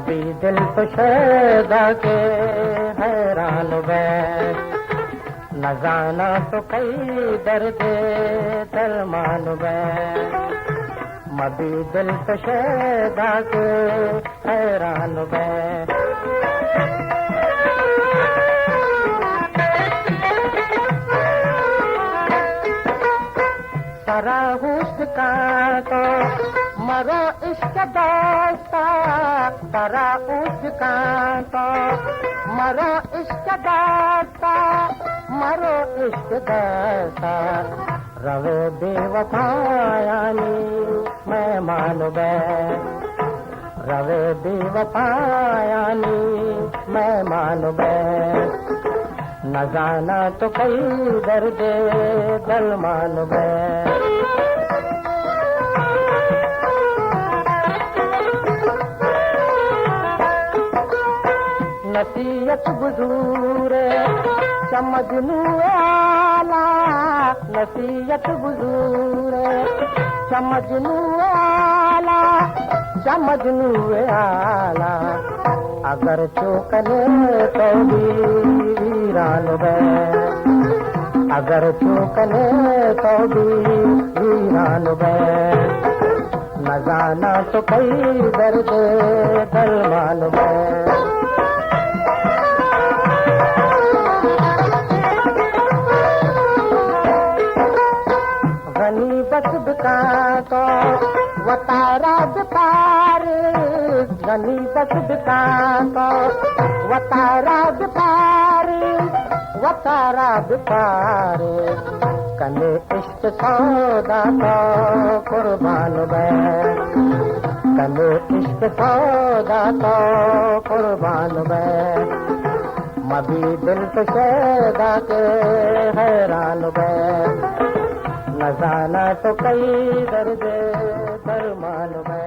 मबी दिल तो शैदा के हैरान वे, न जाना तो कई दर्द दरमान वे, मबी दिल तो शैदा के हैरान वे। सरा हुस्न का तो मरो इश्क दास्ता, सरा हुस्न का तो मरो इश्क दास्ता, मरो इश्क दास्ता, रवे बेवफायानी मैं मान बै, रवे बेवफायानी मैं मान बै, न जाना तो कई दर्द दल मान बै। नसीहत बुजूर समझनू आला, नसीहत बुजूर समझनू आला, समझनू आला, अगर चौकने तो वीरान वे, अगर चौकने तो वीरान वे, न जाना तो कई दर्द दलमान वे। गनी बसब का तो वतारा पार, गनी बसब का तो वतारा पार, वतारा पार, कने इश्क सौदा तो कुर्बान वे, कने इश्क सौदा तो कुर्बान वे, मबी दिल तो शैदा के हैरान वे, न जाना तो कई दर्द दरमान वे।